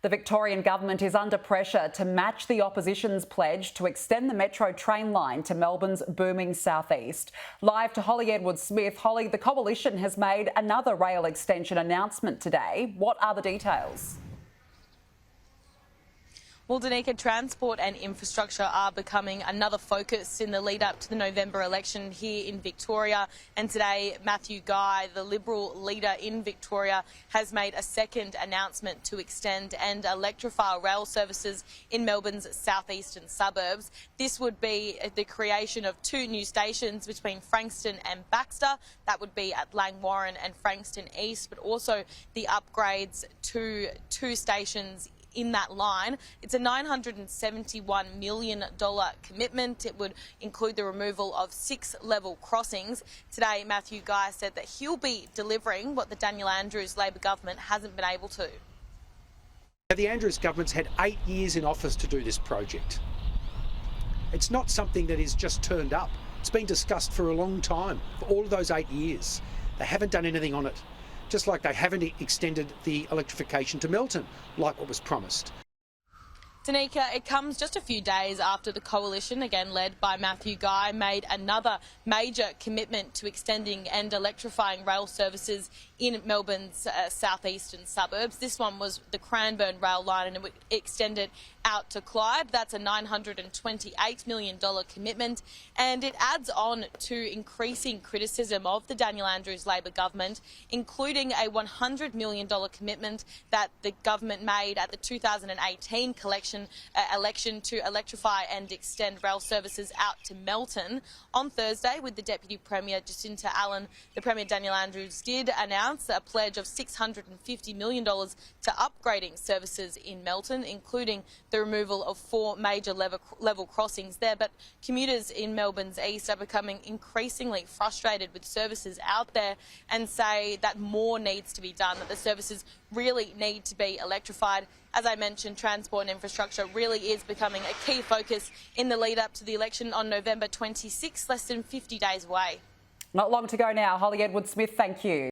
The Victorian government is under pressure to match the opposition's pledge to extend the metro train line to Melbourne's booming southeast. Live to Holly Edwards-Smith. Holly, the coalition has made another rail extension announcement today. What are the details? Well, Danica, transport and infrastructure are becoming another focus in the lead up to the November election here in Victoria. And today, Matthew Guy, the Liberal leader in Victoria, has made a second announcement to extend and electrify rail services in Melbourne's southeastern suburbs. This would be the creation of two new stations between Frankston and Baxter. That would be at Langwarrin and Frankston East, but also the upgrades to two stations in that line. It's a $971 million commitment. It would include the removal of 6 level crossings. Today, Matthew Guy said that he'll be delivering what the Daniel Andrews Labor government hasn't been able to. The Andrews government's had 8 years in office to do this project. It's not something that is just turned up. It's been discussed for a long time, for all of those 8 years. They haven't done anything on it. Just like they haven't extended the electrification to Melton, like what was promised. Danica, it comes just a few days after the coalition, again led by Matthew Guy, made another major commitment to extending and electrifying rail services in Melbourne's southeastern suburbs. This one was the Cranbourne rail line, and it would extend it out to Clyde. That's a $928 million commitment, and it adds on to increasing criticism of the Daniel Andrews Labor government, including a $100 million commitment that the government made at the 2018 election to electrify and extend rail services out to Melton. On Thursday, with the Deputy Premier Jacinta Allen, the Premier Daniel Andrews did announce a pledge of $650 million to upgrading services in Melton, including the removal of 4 major level crossings there. But commuters in Melbourne's east are becoming increasingly frustrated with services out there and say that more needs to be done, that the services really need to be electrified. As I mentioned, transport and infrastructure really is becoming a key focus in the lead up to the election on November 26, less than 50 days away. Not long to go now. Holly Edwards-Smith, thank you.